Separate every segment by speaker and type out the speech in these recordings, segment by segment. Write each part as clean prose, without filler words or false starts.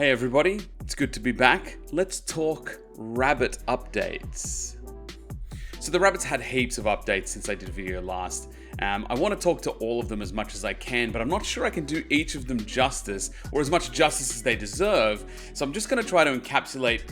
Speaker 1: Hey everybody, it's good to be back. Let's talk rabbit updates. So the rabbits had heaps of updates since I did a video last. I want to talk to all of them as much as I can, but I'm not sure I can do each of them justice or as much justice as they deserve. So I'm just going to try to encapsulate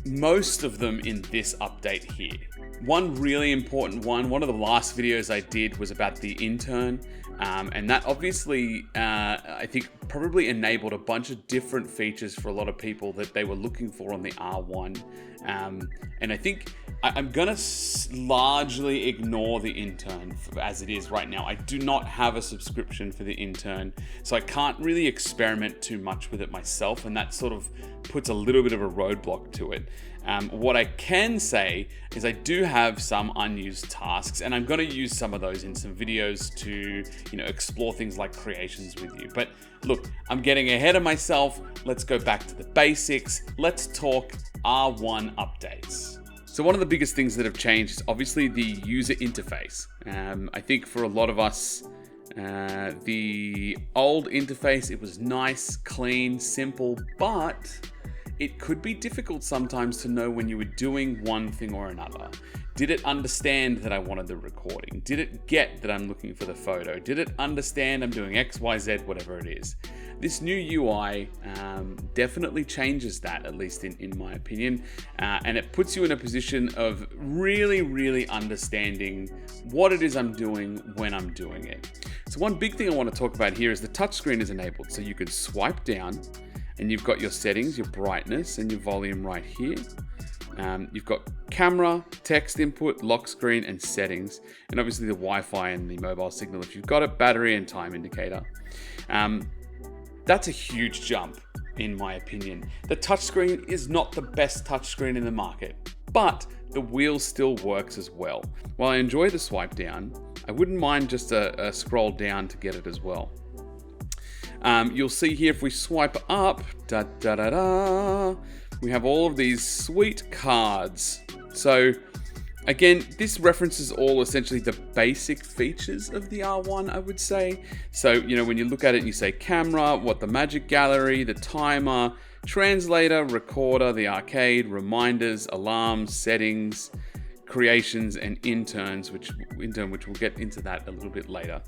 Speaker 1: most of them in this update here. One really important one of the last videos I did was about the intern. And that obviously, I think, probably enabled a bunch of different features for a lot of people that they were looking for on the R1. And I think I'm going to largely ignore the intern as it is right now. I do not have a subscription for the intern, so I can't really experiment too much with it myself, and that sort of puts a little bit of a roadblock to it. What I can say is I do have some unused tasks, and I'm going to use some of those in some videos to, explore things like creations with you. But look, I'm getting ahead of myself. Let's go back to the basics. Let's talk R1 updates. So one of the biggest things that have changed is obviously the user interface. I think for a lot of us, the old interface, it was nice, clean, simple, but it could be difficult sometimes to know when you were doing one thing or another. Did it understand that I wanted the recording? Did it get that I'm looking for the photo? Did it understand I'm doing X, Y, Z, whatever it is? This new UI definitely changes that, at least in my opinion, and it puts you in a position of really understanding what it is I'm doing when I'm doing it. So one big thing I want to talk about here is the touchscreen is enabled. So you can swipe down and you've got your settings, your brightness and your volume right here. You've got camera, text input, lock screen, and settings, and obviously the Wi-Fi and the mobile signal if you've got it, battery and time indicator. That's a huge jump in my opinion. The touchscreen is not the best touchscreen in the market, but the wheel still works as well. While I enjoy the swipe down, I wouldn't mind just a scroll down to get it as well. You'll see here if we swipe up, we have all of these sweet cards. So again, this references all essentially the basic features of the R1, I would say. So, when you look at it and you say camera, the magic gallery, the timer, translator, recorder, the arcade, reminders, alarms, settings, creations, and interns, which we'll get into that a little bit later.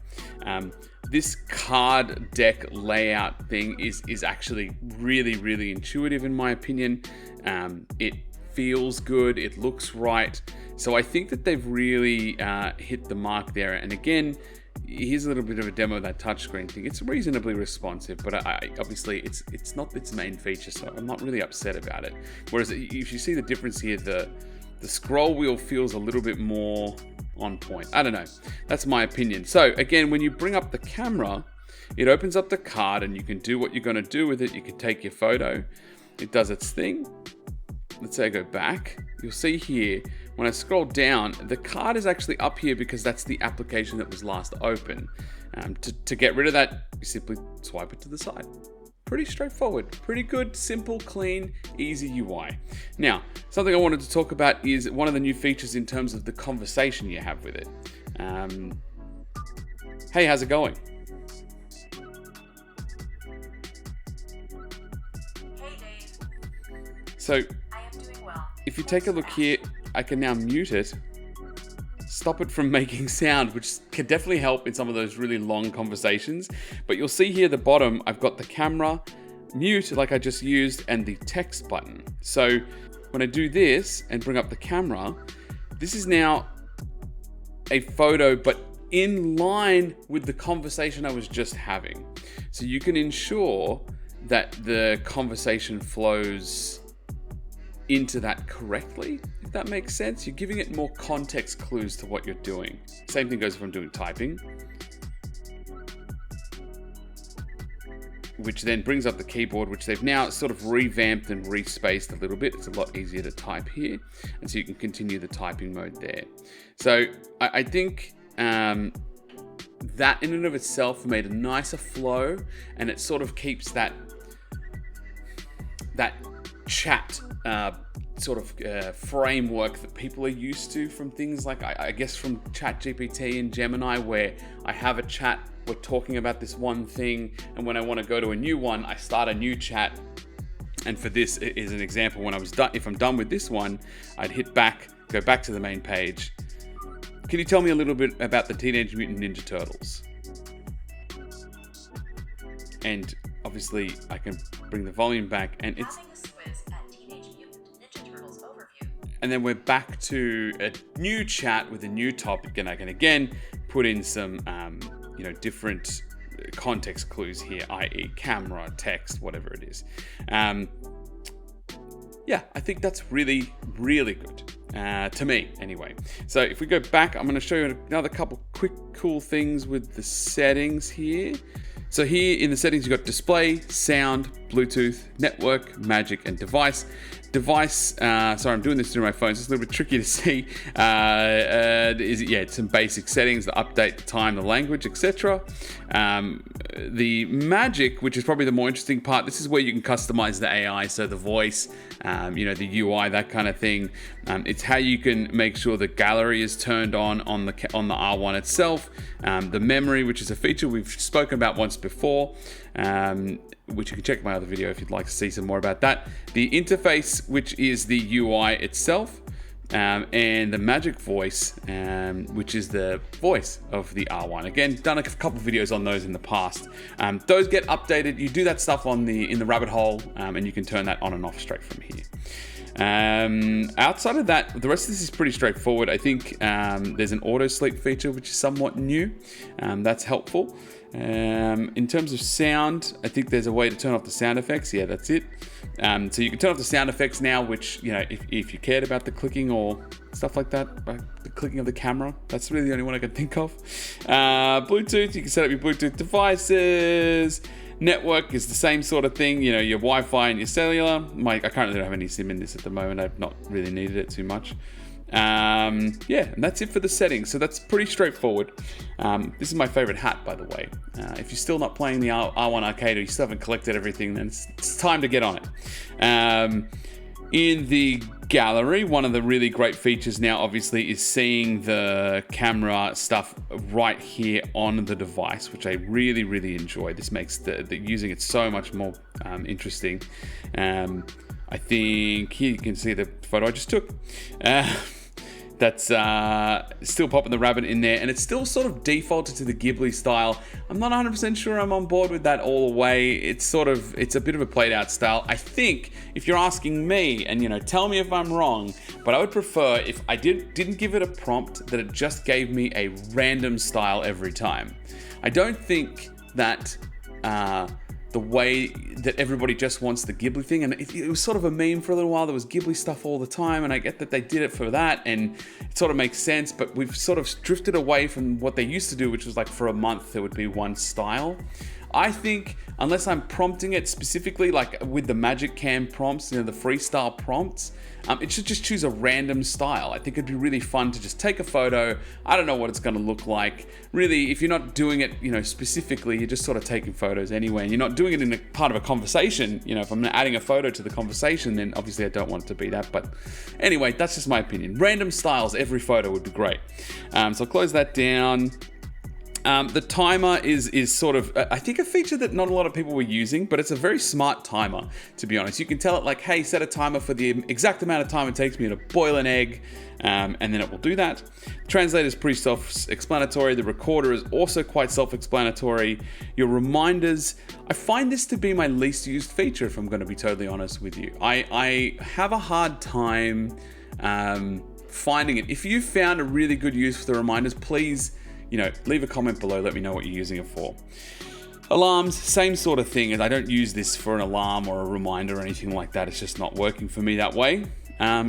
Speaker 1: This card deck layout thing is actually really intuitive in my opinion. It feels good, it looks right. So I think that they've really hit the mark there. And again, here's a little bit of a demo of that touchscreen thing. It's reasonably responsive, but obviously it's not its main feature, so I'm not really upset about it. Whereas if you see the difference here, the scroll wheel feels a little bit more on point. I don't know. That's my opinion. So again, when you bring up the camera, it opens up the card and you can do what you're going to do with it. You can take your photo. It does its thing. Let's say I go back. You'll see here, when I scroll down, the card is actually up here because that's the application that was last open. To get rid of that, you simply swipe it to the side. Pretty straightforward, pretty good, simple, clean, easy UI. Now, something I wanted to talk about is one of the new features in terms of the conversation you have with it. Hey, how's it going?
Speaker 2: Hey Dave.
Speaker 1: So,
Speaker 2: I am doing well.
Speaker 1: if you take a look here, I can now mute it, stop it from making sound, which can definitely help in some of those really long conversations. But you'll see here at the bottom, I've got the camera, mute like I just used, and the text button. So when I do this and bring up the camera, this is now a photo, but in line with the conversation I was just having. So you can ensure that the conversation flows into that correctly, if that makes sense. You're giving it more context clues to what you're doing. Same thing goes if I'm doing typing, which then brings up the keyboard, which they've now sort of revamped and respaced a little bit. It's a lot easier to type here, and so you can continue the typing mode there. So I think that in and of itself made a nicer flow, and it sort of keeps that chat framework that people are used to from things like, I guess, from ChatGPT and Gemini, where I have a chat, we're talking about this one thing, and when I want to go to a new one, I start a new chat. And for this is an example, when I was done, if I'm done with this one, I'd hit back, go back to the main page. Can you tell me a little bit about the Teenage Mutant Ninja Turtles? And obviously I can bring the volume back, and it's
Speaker 2: Having a squiz at Teenage Mutant Ninja Turtles overview.
Speaker 1: and then we're back to a new chat with a new topic, and I can again put in some different context clues here, i.e. camera, text, whatever it is. I think that's really, really good. To me, anyway. So if we go back, I'm going to show you another couple quick cool things with the settings here. So here in the settings, you've got display, sound, Bluetooth, network, magic, and device. Sorry, I'm doing this through my phone, so it's a little bit tricky to see. It's some basic settings, the update, the time, the language, etc. The magic, which is probably the more interesting part, this is where you can customize the AI, so the voice, the UI, that kind of thing. It's how you can make sure the gallery is turned on the R1 itself. The memory, which is a feature we've spoken about once before, which you can check my other video if you'd like to see some more about that. The interface, which is the UI itself, and the magic voice, which is the voice of the R1. Again, done a couple videos on those in the past. Those get updated. You do that stuff in the rabbit hole, and you can turn that on and off straight from here. Outside of that, the rest of this is pretty straightforward. I think there's an auto sleep feature, which is somewhat new. That's helpful. In terms of sound, I think there's a way to turn off the sound effects. Yeah, that's it. So you can turn off the sound effects now, which, if you cared about the clicking or stuff like that, right? The clicking of the camera, that's really the only one I can think of. Bluetooth, you can set up your Bluetooth devices. Network is the same sort of thing, your Wi-Fi and your cellular. I currently don't have any SIM in this at the moment. I've not really needed it too much. And that's it for the settings. So that's pretty straightforward. This is my favorite hat, by the way. If you're still not playing the R1 Arcade, or you still haven't collected everything, then it's time to get on it. In the gallery, one of the really great features now, obviously, is seeing the camera stuff right here on the device, which I really, really enjoy. This makes the using it so much more interesting. I think here you can see the photo I just took. That's still popping the rabbit in there, and it's still sort of defaulted to the Ghibli style. I'm not 100% sure I'm on board with that all the way. It's a bit of a played out style. I think, if you're asking me, and tell me if I'm wrong, but I would prefer if I didn't give it a prompt, that it just gave me a random style every time. I don't think that the way that everybody just wants the Ghibli thing, and it was sort of a meme for a little while. There was Ghibli stuff all the time, and I get that they did it for that, and it sort of makes sense, but we've sort of drifted away from what they used to do, which was like for a month there would be one style. I think, unless I'm prompting it specifically, like with the Magic Cam prompts, the freestyle prompts, it should just choose a random style. I think it'd be really fun to just take a photo. I don't know what it's going to look like. Really, if you're not doing it, specifically, you're just sort of taking photos anyway, and you're not doing it in a part of a conversation. If I'm adding a photo to the conversation, then obviously I don't want it to be that. But anyway, that's just my opinion. Random styles, every photo would be great. So I'll close that down. The timer is sort of, I think, a feature that not a lot of people were using, but it's a very smart timer, to be honest. You can tell it like, hey, set a timer for the exact amount of time it takes me to boil an egg, and then it will do that. Translator is pretty self-explanatory. The recorder is also quite self-explanatory. Your reminders, I find this to be my least used feature, if I'm going to be totally honest with you. I have a hard time finding it. If you found a really good use for the reminders, please, leave a comment below, let me know what you're using it for. Alarms, same sort of thing. I don't use this for an alarm or a reminder or anything like that. It's just not working for me that way.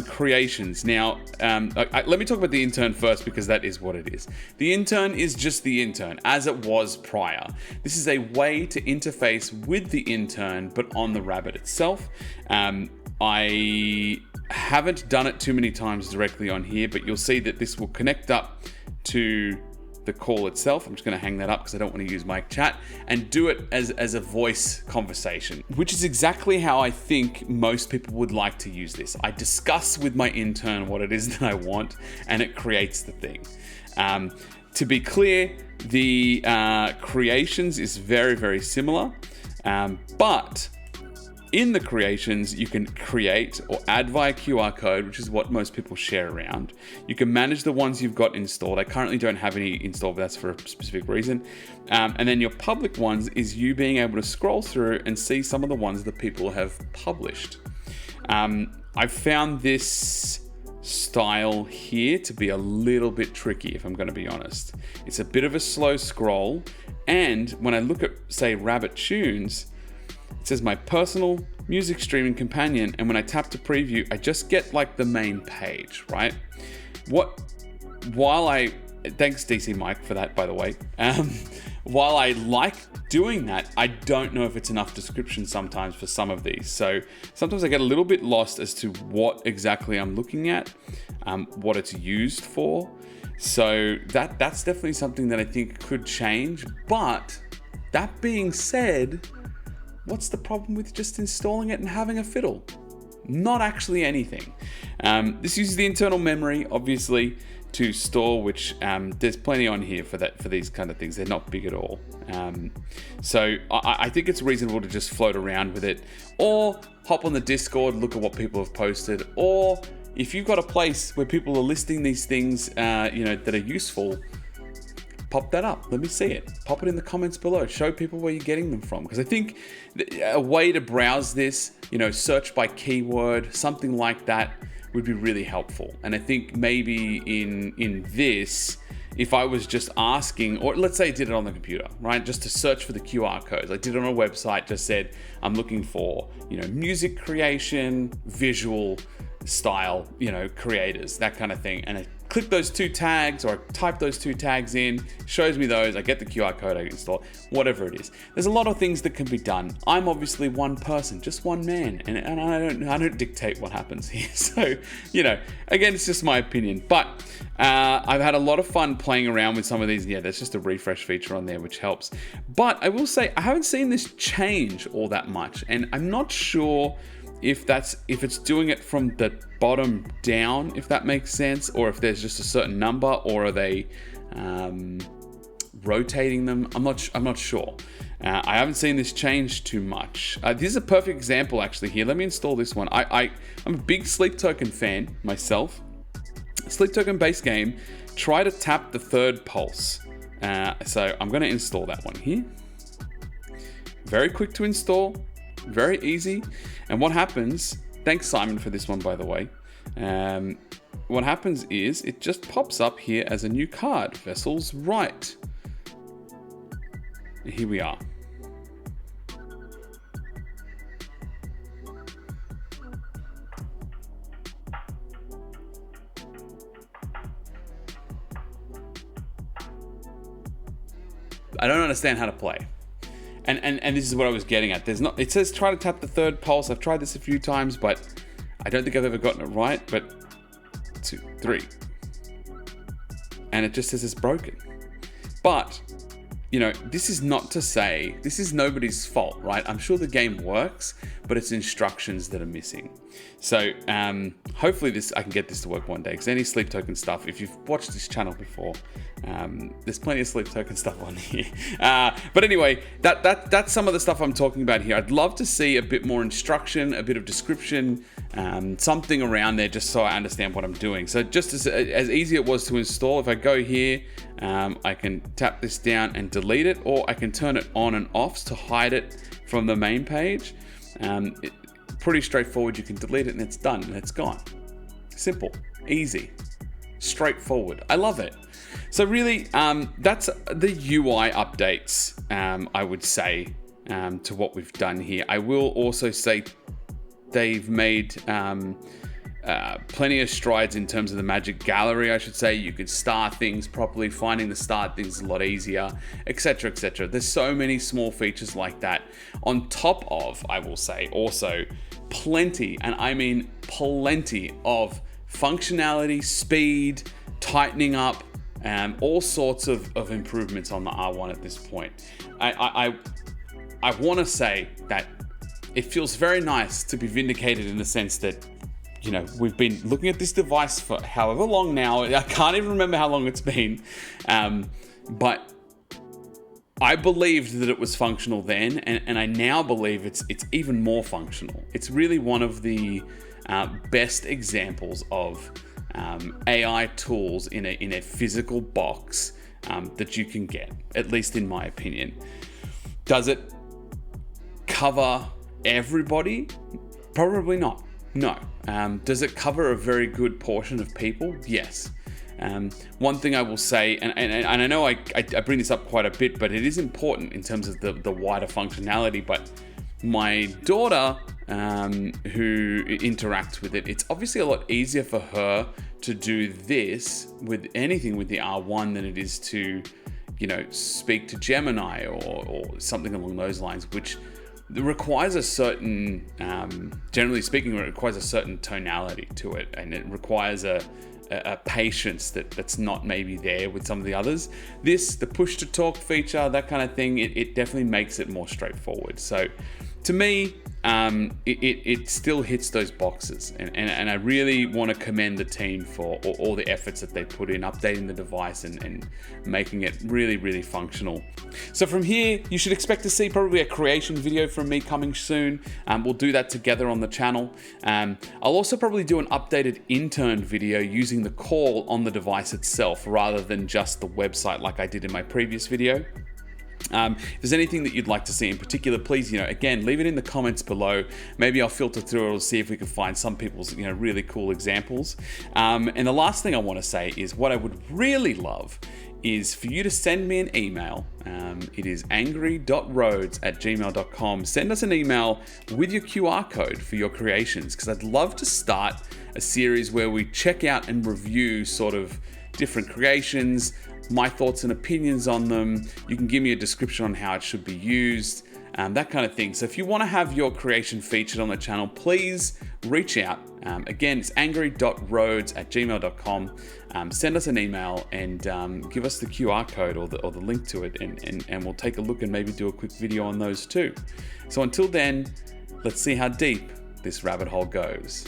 Speaker 1: Creations. Now, let me talk about the intern first, because that is what it is. The intern is just the intern, as it was prior. This is a way to interface with the intern, but on the Rabbit itself. I haven't done it too many times directly on here, but you'll see that this will connect up to the call itself. I'm just going to hang that up because I don't want to use my chat, and do it as a voice conversation, which is exactly how I think most people would like to use this. I discuss with my intern what it is that I want, and it creates the thing. To be clear, the creations is very, very similar, but in the creations, you can create or add via QR code, which is what most people share around. You can manage the ones you've got installed. I currently don't have any installed, but that's for a specific reason. And then your public ones is you being able to scroll through and see some of the ones that people have published. I've found this style here to be a little bit tricky, if I'm going to be honest. It's a bit of a slow scroll, and when I look at, say, Rabbit Tunes, it says my personal music streaming companion, and when I tap to preview, I just get like the main page, right? Thanks DC Mike for that, by the way. While I like doing that, I don't know if it's enough description sometimes for some of these. So sometimes I get a little bit lost as to what exactly I'm looking at, what it's used for. So that's definitely something that I think could change. But that being said, what's the problem with just installing it and having a fiddle? Not actually anything. This uses the internal memory, obviously, to store, which there's plenty on here for these kind of things. They're not big at all. So I think it's reasonable to just float around with it, or hop on the Discord, look at what people have posted, or if you've got a place where people are listing these things, that are useful, pop that up. Let me see it. Pop it in the comments below. Show people where you're getting them from. Because I think a way to browse this, search by keyword, something like that, would be really helpful. And I think maybe in this, if I was just asking, or let's say I did it on the computer, right? Just to search for the QR codes. I did it on a website, just said, I'm looking for, music creation, visual style, creators, that kind of thing. And I click those two tags, or I type those two tags in, shows me those, I get the QR code, I install it, whatever it is. There's a lot of things that can be done. I'm obviously one person, just one man, and I don't dictate what happens here. So, again, it's just my opinion. But I've had a lot of fun playing around with some of these. Yeah, there's just a refresh feature on there, which helps. But I will say, I haven't seen this change all that much, and I'm not sure if it's doing it from the bottom down, if that makes sense, or if there's just a certain number, or are they rotating them? I'm not sure. I haven't seen this change too much. This is a perfect example actually here. Let me install this one. I'm a big Sleep Token fan myself. Sleep Token base game. Try to tap the third pulse. So I'm going to install that one here. Very quick to install. Very easy. And what happens, thanks Simon for this one, by the way. What happens is it just pops up here as a new card, Vessels Right. Here we are. I don't understand how to play. And this is what I was getting at. It says try to tap the third pulse. I've tried this a few times, but I don't think I've ever gotten it right. But 2, 3. And it just says it's broken. But, this is not to say, this is nobody's fault, right? I'm sure the game works, but it's instructions that are missing. So hopefully I can get this to work one day, because any Sleep Token stuff, if you've watched this channel before, there's plenty of Sleep Token stuff on here. But anyway, that's some of the stuff I'm talking about here. I'd love to see a bit more instruction, a bit of description, something around there, just so I understand what I'm doing. So just as easy it was to install, if I go here, I can tap this down and delete it, or I can turn it on and off to hide it from the main page. Pretty straightforward. You can delete it and it's done and it's gone. Simple, easy, straightforward. I love it. So really, that's the UI updates, I would say, to what we've done here. I will also say they've made plenty of strides in terms of the Magic Gallery, I should say. You could star things properly. Finding the star things is a lot easier, etc., etc. There's so many small features like that. On top of, I will say, also plenty, and I mean plenty of functionality, speed, tightening up, all sorts of improvements on the R1 at this point. I want to say that it feels very nice to be vindicated in the sense that, you know, we've been looking at this device for however long now. I can't even remember how long it's been, but I believed that it was functional then, and I now believe it's even more functional. It's really one of the best examples of AI tools in a physical box that you can get, at least in my opinion. Does it cover everybody? Probably not. No. Does it cover a very good portion of people? Yes. One thing I will say, and I know I bring this up quite a bit, but it is important in terms of the wider functionality. But my daughter, who interacts with it, it's obviously a lot easier for her to do this with anything with the R1 than it is to, you know, speak to Gemini or something along those lines, which requires a certain, generally speaking, it requires a certain tonality to it, and it requires a patience that's not maybe there with some of the others. The push to talk feature, that kind of thing, it definitely makes it more straightforward. So to me, it still hits those boxes, and I really want to commend the team for all the efforts that they put in updating the device and making it really, really functional. So from here, you should expect to see probably a creation video from me coming soon. We'll do that together on the channel. I'll also probably do an updated intern video using the call on the device itself rather than just the website like I did in my previous video. If there's anything that you'd like to see in particular, please, again, leave it in the comments below. Maybe I'll filter through it or see if we can find some people's, really cool examples. And the last thing I want to say is what I would really love is for you to send me an email. It is angry.roads@gmail.com. Send us an email with your QR code for your creations, because I'd love to start a series where we check out and review sort of different creations, my thoughts and opinions on them. You can give me a description on how it should be used, that kind of thing. So if you want to have your creation featured on the channel, please reach out. Again, it's angry.roads@gmail.com. Send us an email and give us the QR code or the link to it, and we'll take a look and maybe do a quick video on those too. So until then, let's see how deep this rabbit hole goes.